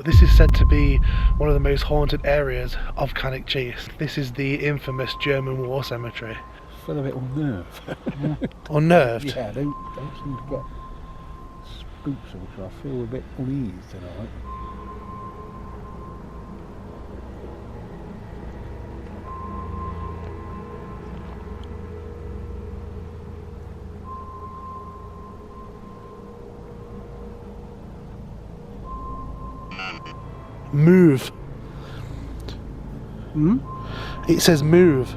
This is said to be one of the most haunted areas of Cannock Chase. This is the infamous German war cemetery. I feel a bit unnerved. Yeah. Unnerved? Yeah, I don't seem to get spooked, so I feel a bit uneasy tonight. Move. Hmm? It says move.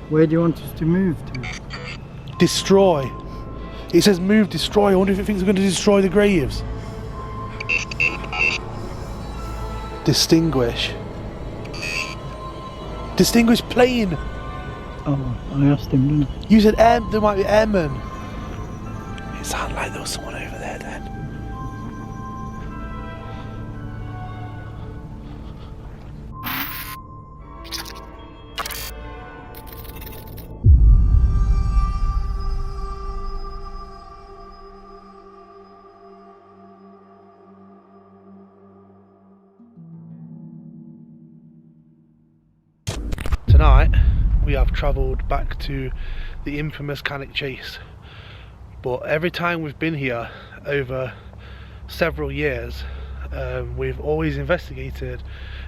Where do you want us to move to? Destroy. It says move, destroy. I wonder if it thinks we're going to destroy the graves. Distinguish. Distinguish plane. Oh, I asked him, didn't I? You said there might be airmen. It sounded like there was someone over there then. Tonight we have travelled back to the infamous Cannock Chase, but every time we've been here over several years, we've always investigated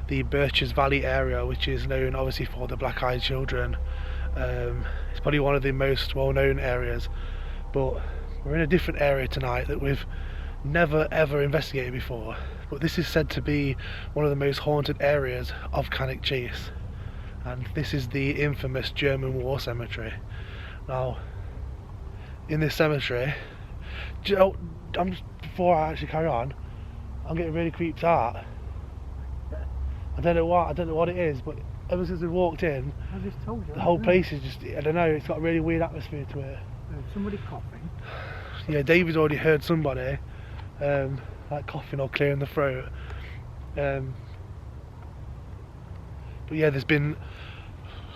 the Birches Valley area, which is known obviously for the black-eyed children. It's probably one of the most well-known areas, but we're in a different area tonight that we've never ever investigated before. But this is said to be one of the most haunted areas of Cannock Chase, and this is the infamous German war cemetery. Now, in this cemetery, before I actually carry on, I'm getting really creeped out. I don't know what it is, but ever since we walked in, I just told you. the whole place is just, I don't know, it's got a really weird atmosphere to it. Somebody coughing. Yeah, David's already heard somebody like coughing or clearing the throat. But yeah, there's been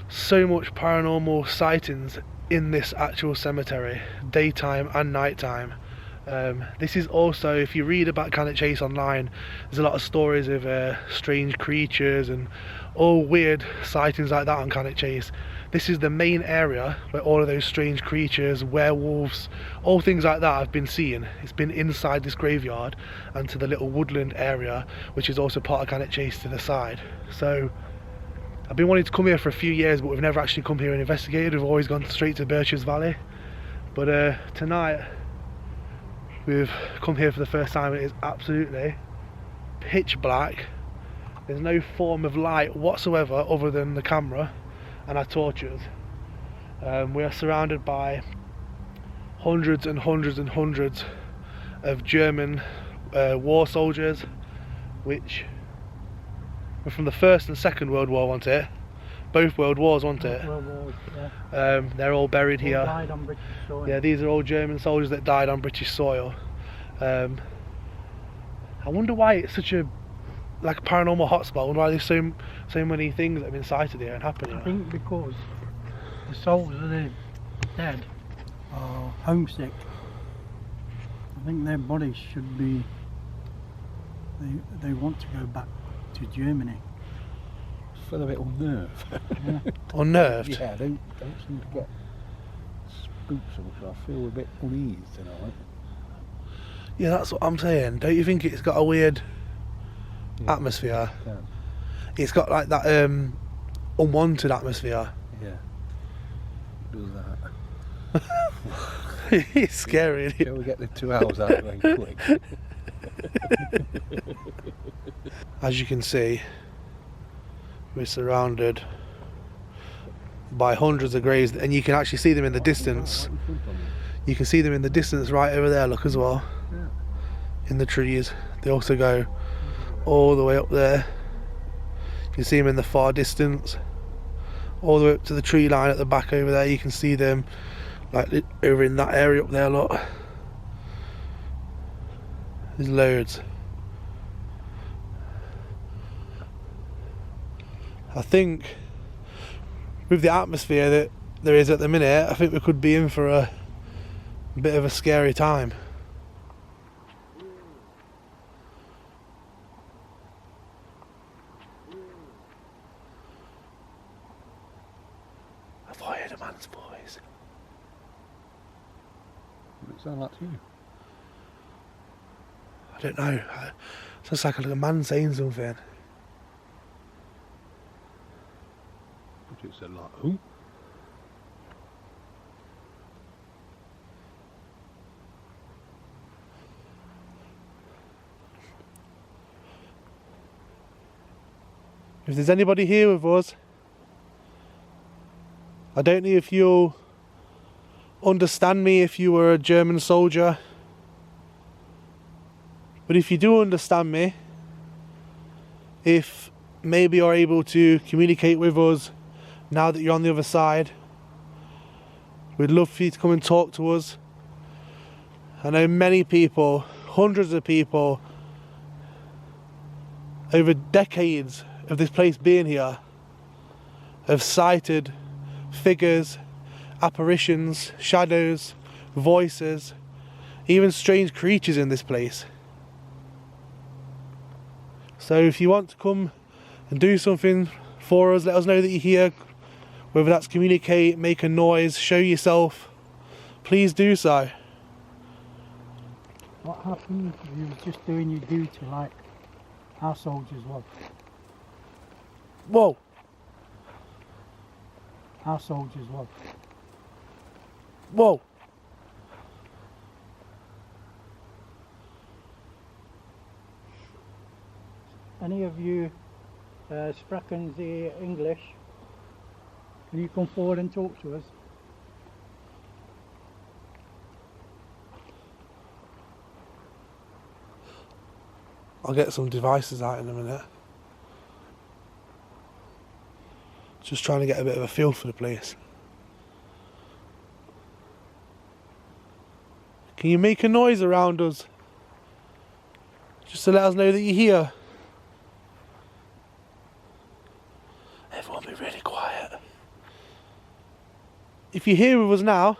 so much paranormal sightings in this actual cemetery, daytime and nighttime. This is also, if you read about Cannock Chase online, there's a lot of stories of strange creatures and all weird sightings like that on Cannock Chase. This is the main area where all of those strange creatures, werewolves, all things like that have been seen. It's been inside this graveyard and to the little woodland area, which is also part of Cannock Chase to the side. So I've been wanting to come here for a few years, but we've never actually come here and investigated. We've always gone straight to Birches Valley. But tonight we've come here for the first time. It is absolutely pitch black. There's no form of light whatsoever other than the camera and our torches. We are surrounded by hundreds and hundreds and hundreds of German war soldiers, which were from the First and Second World War, wasn't it? Both World Wars, wasn't it? World Wars, yeah. They're all buried All here. died on British soil. Yeah, these are all German soldiers that died on British soil. I wonder why it's such a paranormal hotspot. I wonder why there's so many things that have been sighted here and happened here. I think because the souls of the dead are homesick. I think their bodies should be. They want to go back to Germany. I feel a bit unnerved. Yeah. Unnerved? Yeah, I don't seem to get spooked, so I feel a bit uneasy tonight. Yeah, that's what I'm saying. Don't you think it's got a weird atmosphere? Yeah. It's got like that unwanted atmosphere. Yeah. Does that. It's scary. Isn't it? Shall we get the 2 hours out of it quick? As you can see, we're surrounded by hundreds of graves, and you can actually see them in the distance. You can see them in the distance right over there, look, as well. Yeah. In the trees. They also go all the way up there. You can see them in the far distance, all the way up to the tree line at the back over there. You can see them like over in that area up there, look. There's loads. I think with the atmosphere that there is at the minute, I think we could be in for a bit of a scary time. a man's voice. Does it sound like to you? I don't know. It sounds like a man saying something. But it said like, who? If there's anybody here with us, I don't know if you'll understand me if you were a German soldier, but if you do understand me, if maybe you're able to communicate with us now that you're on the other side, we'd love for you to come and talk to us. I know many people, hundreds of people, over decades of this place being here, have sighted figures, apparitions, shadows, voices, even strange creatures in this place. So if you want to come and do something for us, let us know that you're here, whether that's communicate, make a noise, show yourself, please do so. What happened if you were just doing your duty like our soldiers was? Whoa! Our soldiers was. Whoa! Any of you sprechen the English? Can you come forward and talk to us? I'll get some devices out in a minute. Just trying to get a bit of a feel for the place. Can you make a noise around us? Just to let us know that you're here. Everyone be really quiet. If you're here with us now,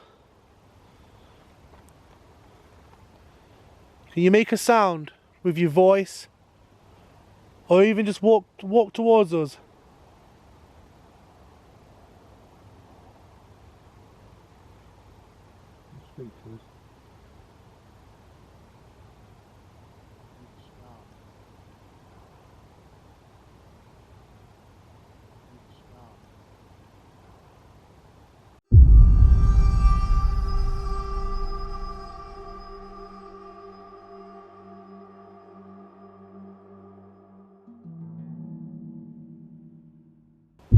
can you make a sound with your voice? Or even just walk towards us? Speak to us.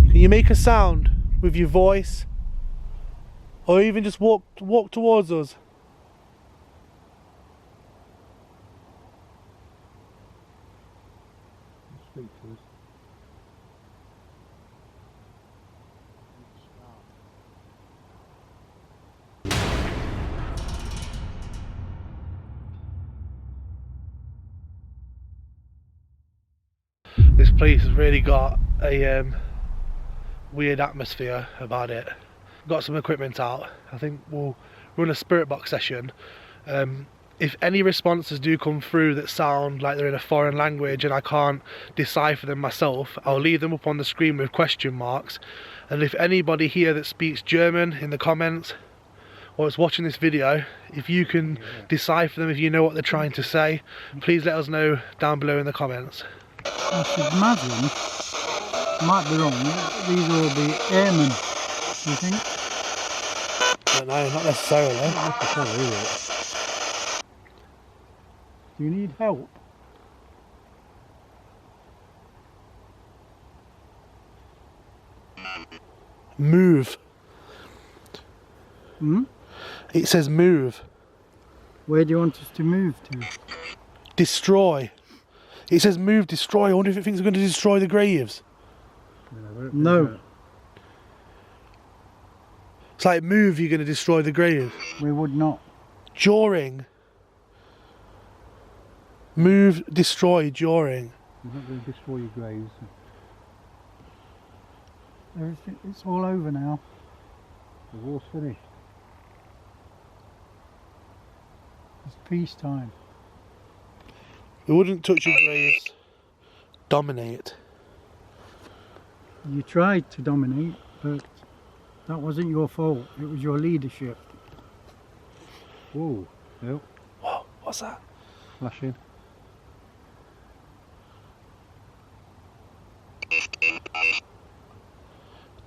Can you make a sound with your voice? Or even just walk towards us? Speak to us. This place has really got a weird atmosphere about it. Got some equipment out. I think we'll run a spirit box session. If any responses do come through that sound like they're in a foreign language and I can't decipher them myself, I'll leave them up on the screen with question marks. And if anybody here that speaks German in the comments or is watching this video, if you can decipher them, if you know what they're trying to say, please let us know down below in the comments. I should imagine, might be wrong, these will be airmen, do you think? I don't know, not necessarily. Do you need help? Move. Hmm? It says move. Where do you want us to move to? Destroy. It says move, destroy. I wonder if it thinks we're going to destroy the graves. No, It's like move, you're going to destroy the grave. we would not. During. Move, destroy, during. You're not going to destroy your graves. Everything, it's all over now. The war's finished. It's peacetime. We wouldn't touch your graves. Dominate. You tried to dominate, but That wasn't your fault. It was your leadership. Whoa. Yep. Whoa, what's that? Flashing.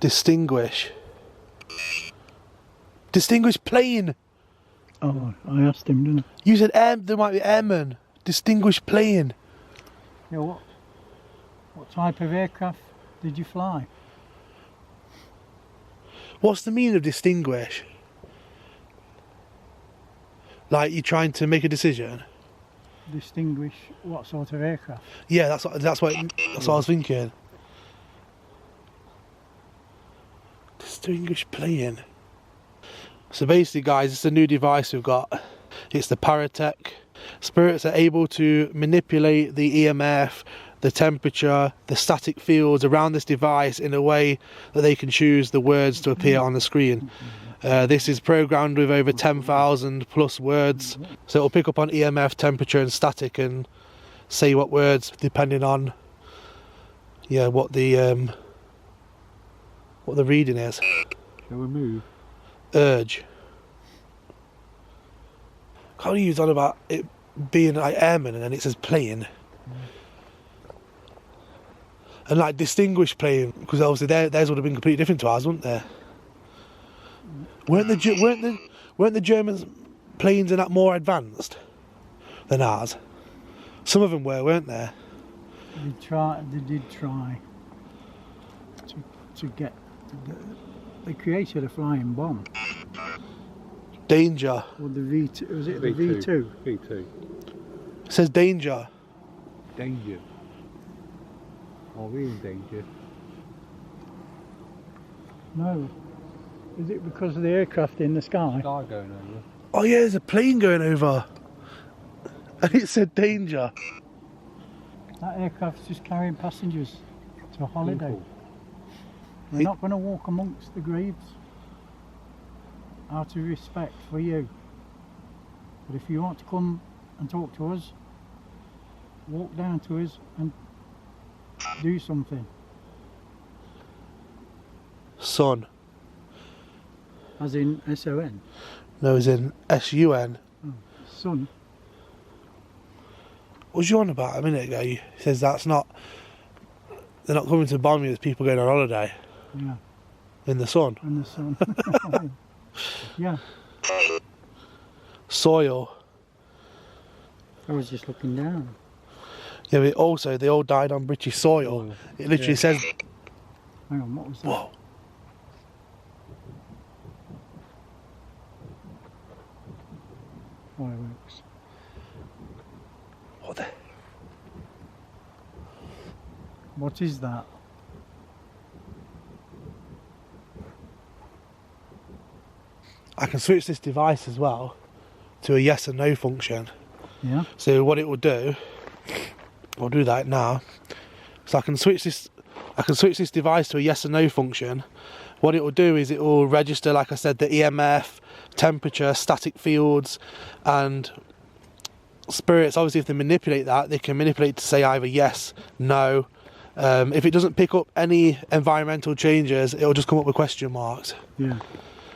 Distinguish. Distinguish plane. Oh, I asked him, didn't You said there might be airmen. Distinguish plane. I? Yeah, what type of aircraft did you fly? What's the meaning of distinguish? Like you're trying to make a decision? Distinguish what sort of aircraft? Yeah, that's what I was thinking. Distinguish plane. So basically, guys, it's a new device we've got. It's the Paratech. Spirits are able to manipulate the EMF, the temperature, the static fields around this device in a way that they can choose the words to appear on the screen. This is programmed with over 10,000 plus words, so it'll pick up on EMF, temperature and static and say what words depending on what the reading is. Shall we move? Urge. Can't you use on about it being like airman and then it says plane? And like distinguished plane, because obviously theirs would have been completely different to ours, wouldn't they? Weren't the Germans planes in that more advanced than ours? Some of them weren't they? They did try to get. They created a flying bomb. Danger. Or the V2? Was it the V2? V2? V2. It says danger. Danger. Are we in danger? No. Is it because of the aircraft in the sky? Sky going over. Oh yeah, there's a plane going over. And it said danger. That aircraft's just carrying passengers to a holiday. People. They're not going to walk amongst the graves out of respect for you. But if you want to come and talk to us, walk down to us and do something. Son. As in S-O-N? No, as in S-U-N. Oh, son. What was you on about a minute ago? He says they're not coming to bomb you, there's people going on holiday. Yeah. In the sun. In the sun. Yeah. Soil. I was just looking down. Yeah, but also they all died on British soil. It literally says. Hang on, what was that? Whoa. Fireworks. What the? What is that? I can switch this device as well to a yes and no function. Yeah. So what it will do, I'll do that now. So I can switch this device to a yes and no function. What it will do is it will register, like I said, the EMF, temperature, static fields, and spirits. Obviously, if they manipulate that, they can manipulate to say either yes, no. If it doesn't pick up any environmental changes, it'll just come up with question marks. Yeah.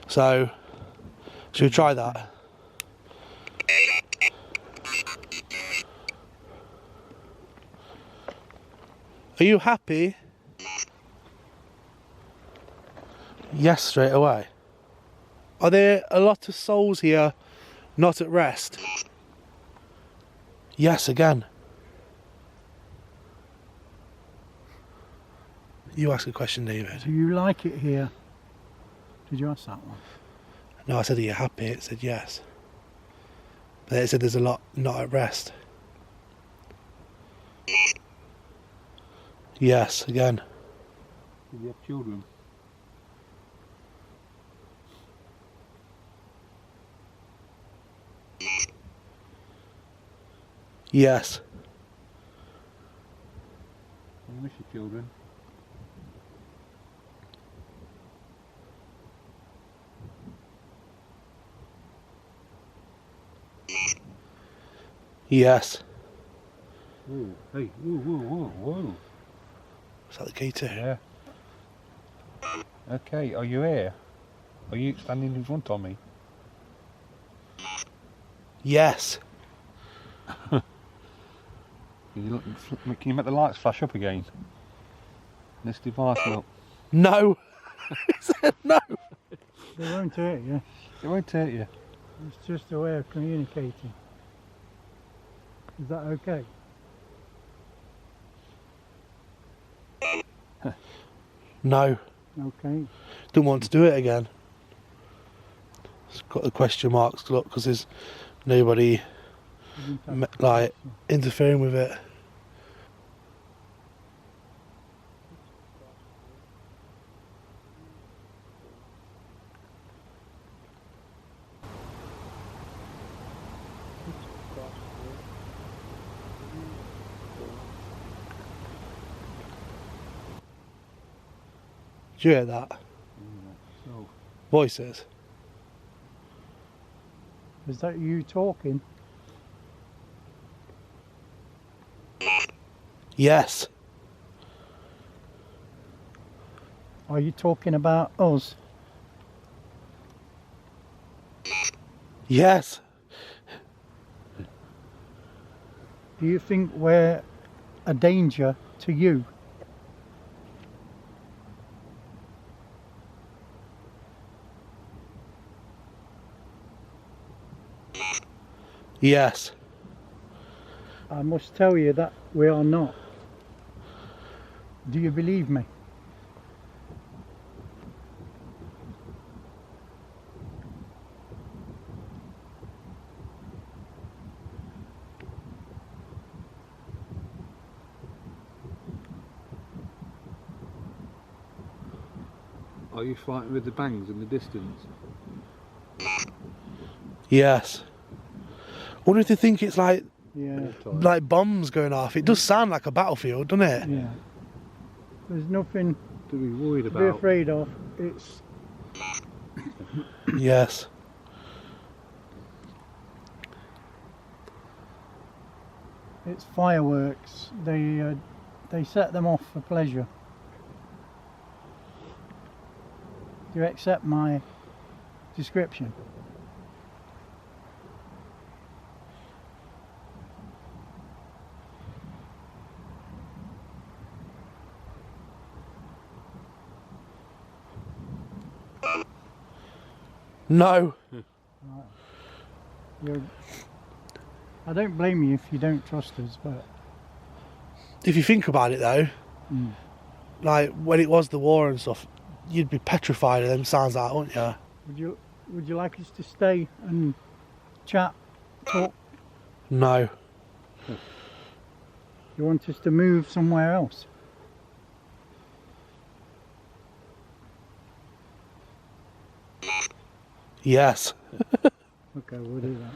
So, should we try that? Are you happy? Yes, straight away. Are there a lot of souls here not at rest? Yes, again. You ask a question, David. Do you like it here? Did you ask that one? No, I said, are you happy? It said yes. But it said there's a lot not at rest. Yes, again. Do you have children? Yes. I miss your children. Yes. Whoa, hey, whoa. Is that the key too? Yeah. Okay, are you here? Are you standing in front of me? Yes. Can you make the lights flash up again? This device will. No. He said no. They won't hurt you. It won't hurt you. It's just a way of communicating. Is that okay? No. Okay. Don't want to do it again. It's got the question marks look because there's nobody like interfering with it. Do you hear that? So, Voices? Is that you talking? Yes. Are you talking about us? Yes. Do you think we're a danger to you? Yes. I must tell you that we are not. Do you believe me? are you fighting with the bangs in the distance? Yes. Wonder if they think it's like Yeah. bombs going off. It does sound like a battlefield, doesn't it? Yeah. There's nothing To be worried to be about. afraid of. It's Yes. fireworks. They set them off for pleasure. Do you accept my description? No. I don't blame you if you don't trust us, but If you think about it though, Mm. like when it was the war and stuff, you'd be petrified of them sounds like, wouldn't you? would you like us to stay and chat, talk? No. You want us to move somewhere else? Yes. Okay, we'll do that.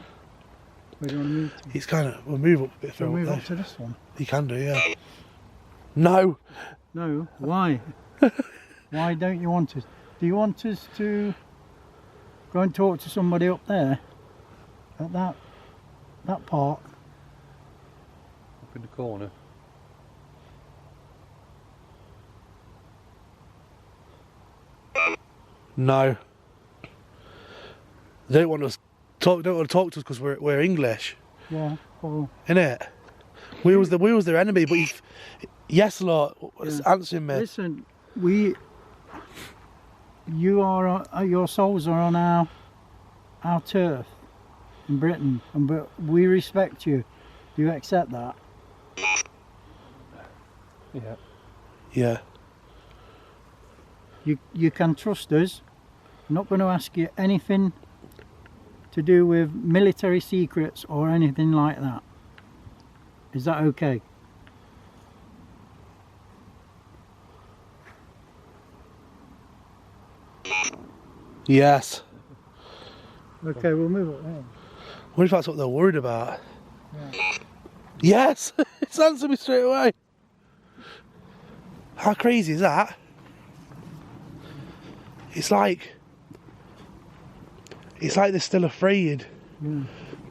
Where do you want to move to? It's kind of, we'll move up a bit We'll further. move up to this one. You can do, yeah. No. No, why? Why don't you want us? Do you want us to go and talk to somebody up there at that park? Up in the corner. No. They don't want to talk to us because we're English, Yeah, well, innit? We was their enemy, but yes, Lord, Yeah. answering me. listen, your souls are on our turf in Britain, but we respect you. Do you accept that? Yeah. Yeah. You can trust us. I'm not going to ask you anything to do with military secrets or anything like that. Is that okay? Yes. Okay, we'll move it there. What if that's what they're worried about? Yeah. Yes. It's answered me straight away. How crazy is that? It's like they're still afraid Yeah.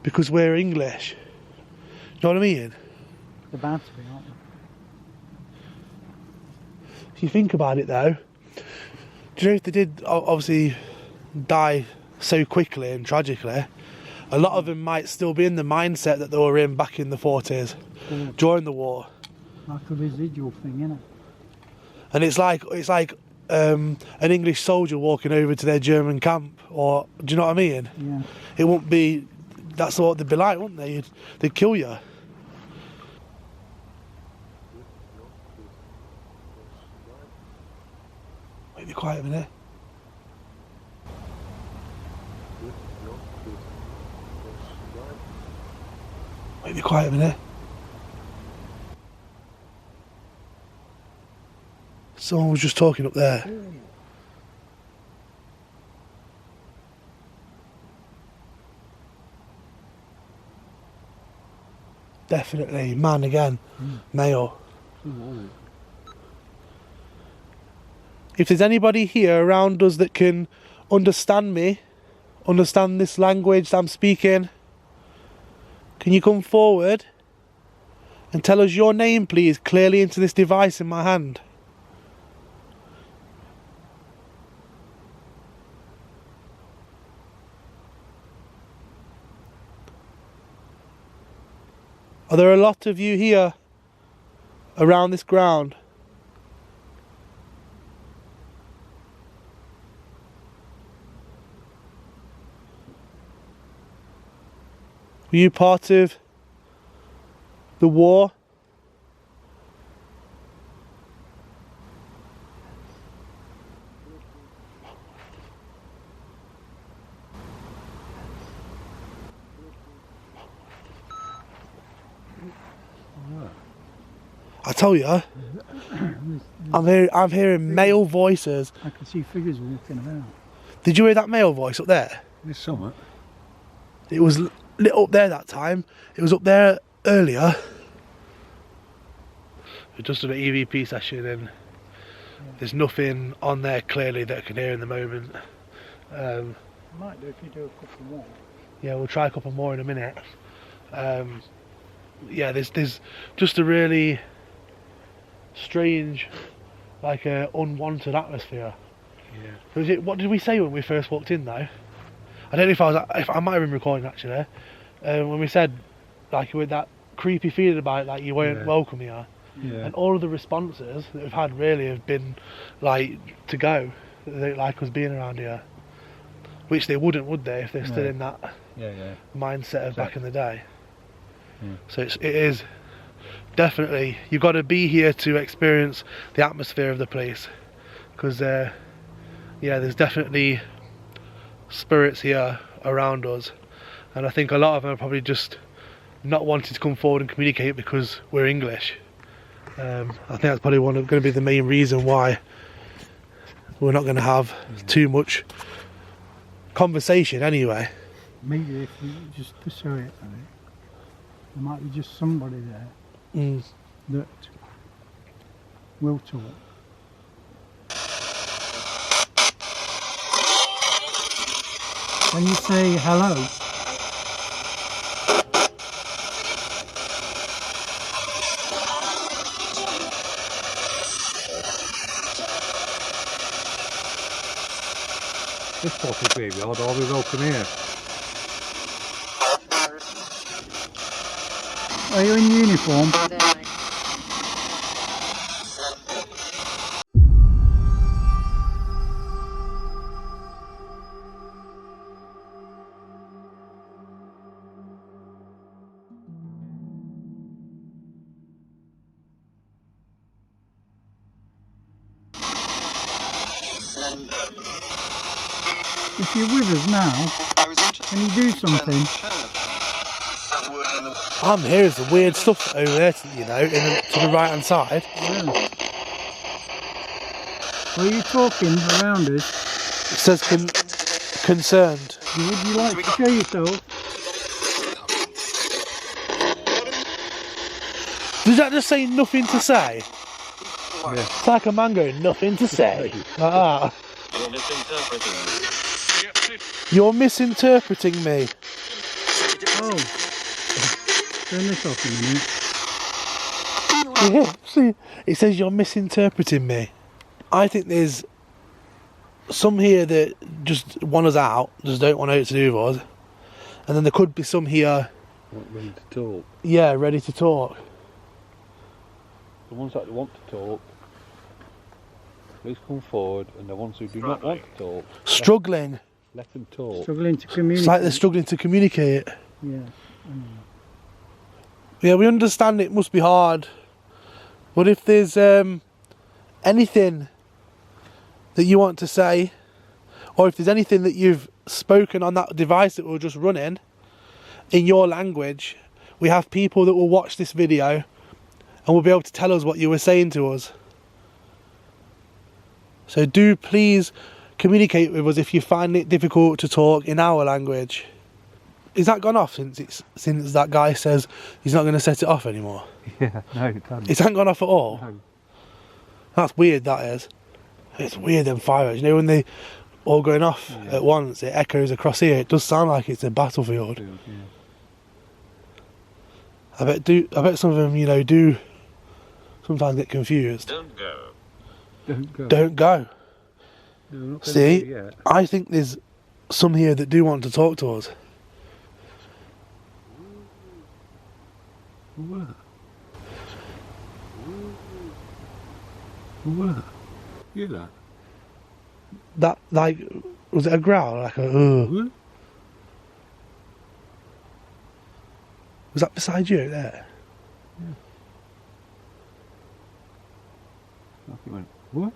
because we're English. You know what I mean? They're bound to be, aren't they? If you think about it though, do you know if they did, obviously die so quickly and tragically, a lot of them might still be in the mindset that they were in back in the 40s, during the war. Like a residual thing, innit? And it's like an English soldier walking over to their German camp, or do you know what I mean? Yeah. It wouldn't be. That's what they'd be like, wouldn't they? They'd kill you. Wait, be quiet a minute. Wait, be quiet a minute. Someone was just talking up there. Definitely, man again, male. If there's anybody here around us that can understand me, understand this language that I'm speaking, can you come forward and tell us your name, please, clearly into this device in my hand? Are there a lot of you here around this ground? Were you part of the war? I tell you, I'm hearing male voices. I can see figures walking about. Did you hear that male voice up there? There's something. It was lit up there that time. It was up there earlier. We just done an EVP session and there's nothing on there clearly that I can hear in the moment. Might do if you do a couple more. Yeah, we'll try a couple more in a minute. Yeah, there's just a really strange, like unwanted atmosphere. Yeah. What did we say when we first walked in though? I don't know if I might have been recording actually. When we said like with that creepy feeling about it, like you weren't welcome here. Yeah. And all of the responses that we've had really have been like to go. They don't like us being around here. Which they wouldn't, would they, if they're still in that mindset of back in the day. Yeah. So it is definitely, you've got to be here to experience the atmosphere of the place. Because yeah, there's definitely spirits here around us. And I think a lot of them are probably just not wanting to come forward and communicate because we're English. I think that's probably going to be the main reason why we're not going to have too much conversation anyway. Maybe if you just pursue it, I think, there might be just somebody there that will talk. When you say hello, This potty graveyard, are we welcome here? are you in uniform? If you're with us now, can you do something? I'm hearing some weird stuff over there, you know, to the right hand side. Yeah. Are you talking around us? It says concerned. Would you like to show yourself? Does that just say nothing to say? Yeah. It's like a man going, nothing to say. Like that. You're misinterpreting me. Oh. Turn this off a minute. Yeah, see, it says you're misinterpreting me. I think there's some here that just want us out, just don't want to know what to do with us, and then there could be some here, Not ready to talk. yeah, ready to talk. The ones that want to talk, please come forward, and the ones who do not want to talk, Struggling. let them talk. Struggling to communicate. It's like they're struggling to communicate. Yeah. Yeah, we understand it must be hard, but if there's anything that you want to say, or if there's anything that you've spoken on that device that we're just running in your language, we have people that will watch this video and will be able to tell us what you were saying to us. So do please communicate with us if you find it difficult to talk in our language. Is that gone off since that guy says he's not going to set it off anymore? Yeah, no, it hasn't. It hasn't gone off at all? No. That's weird, that is. It's weird, them fireworks. You know, when they all going off at once, it echoes across here. It does sound like it's a battlefield. Yeah. I bet some of them, you know, do sometimes get confused. Don't go. Don't go. Don't go. No, not gonna See, do it yet. I think there's some here that do want to talk to us. What? What? Hear that? That, like, was it a growl? Like a, What? was that beside you there? Like it went, what?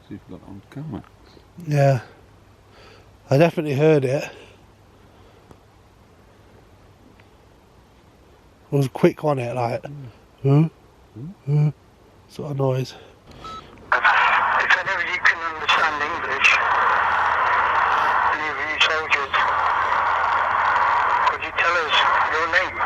See if we got it on camera. Yeah. I definitely heard it. It was quick on it, like, sort of noise. If any of you can understand English, any of you soldiers, could you tell us your name?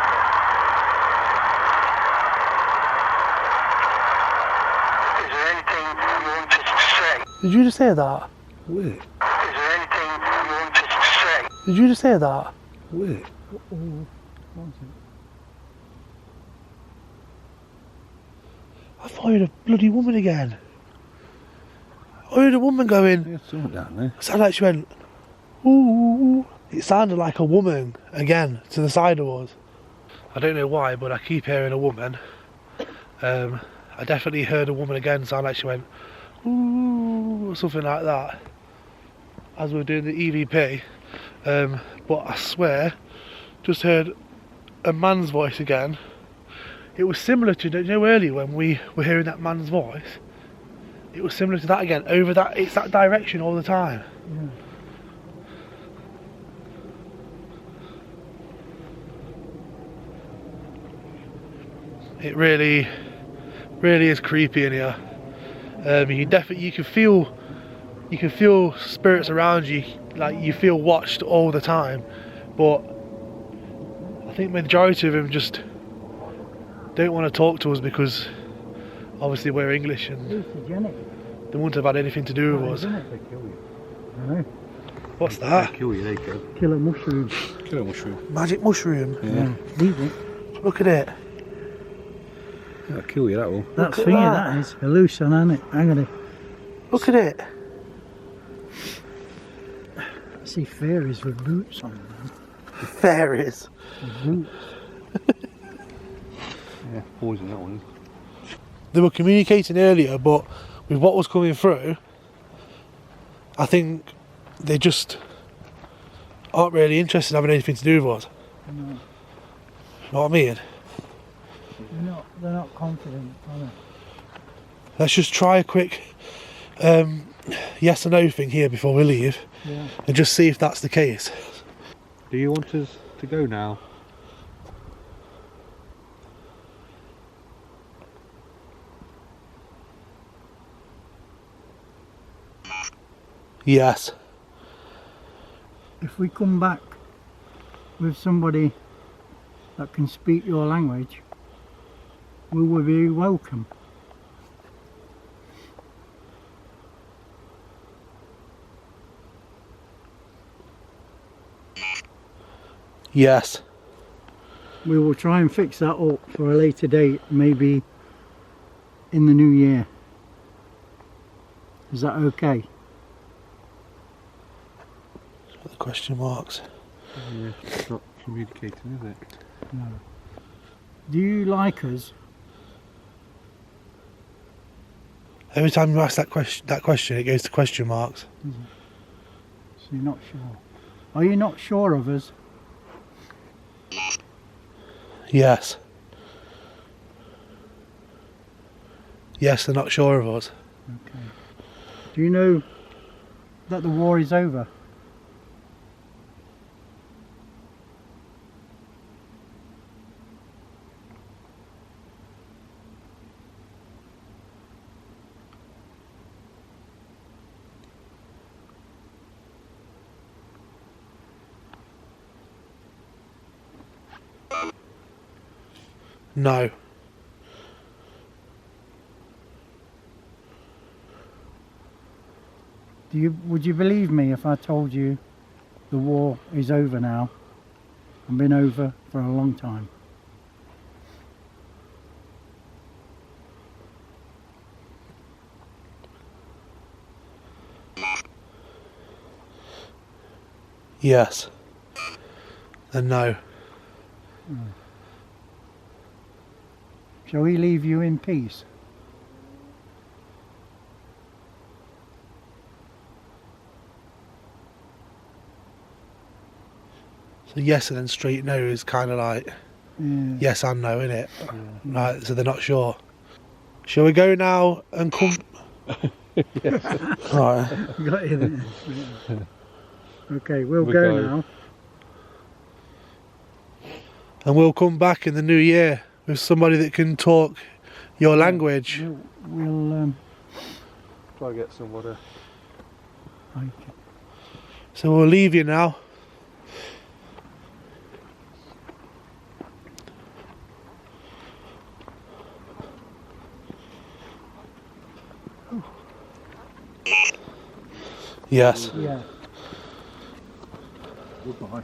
Is there anything you want us to say? Did you just hear that? Wait, Is there anything you want us to say? Did you just hear that? wait. I thought I heard a bloody woman again. I heard a woman going, There's something down there. it sounded like she went, ooh. It sounded like a woman again to the side of us. I don't know why, but I keep hearing a woman. I definitely heard a woman again sound like she went, ooh, or something like that, as we were doing the EVP. But I swear, just heard a man's voice again. It was similar to, you know, earlier when we were hearing that man's voice. It was similar to that again, over that, it's that direction all the time. It really is creepy in here. You can feel spirits around you, like you feel watched all the time. But I think the majority of them just don't want to talk to us because obviously we're English and they wouldn't have had anything to do with us. They kill you. Right. What's They that? kill you, they go. Killer mushrooms. Kill a mushroom. Magic mushroom. Yeah. Leave it. Look at it. That'll kill you, that will. That at finger, that. that is a loose one, isn't it? Hang on. Look at it. I see fairies with boots on them. Fairies. With boots. Yeah, poison that one. They were communicating earlier, but with what was coming through, I think they just aren't really interested in having anything to do with us. No, You know what I mean? they're not confident, are they? Let's just try a quick yes or no thing here before we leave, Yeah. and just see if that's the case. Do you want us to go now? Yes. If we come back with somebody that can speak your language, we will be welcome. Yes. We will try and fix that up for a later date, maybe in the new year. Is that okay? The question marks. Yeah, it's not communicating, is it? No. Do you like us? Every time you ask that question, it goes to question marks. So you're not sure. Are you not sure of us? Yes. Yes, they're not sure of us. Okay. Do you know that the war is over? No. Would you believe me if I told you the war is over now and been over for a long time? Yes. And no. Shall we leave you in peace? So yes and then straight no is kind of like Yeah. yes and no, innit? Right, so they're not sure. Shall we go now and come? Right. Got you there. Yeah. Okay, we'll We go go. now. And we'll come back in the new year with somebody that can talk your language. We'll Try to get somebody. okay. So we'll leave you now. Yes. Yeah. Goodbye.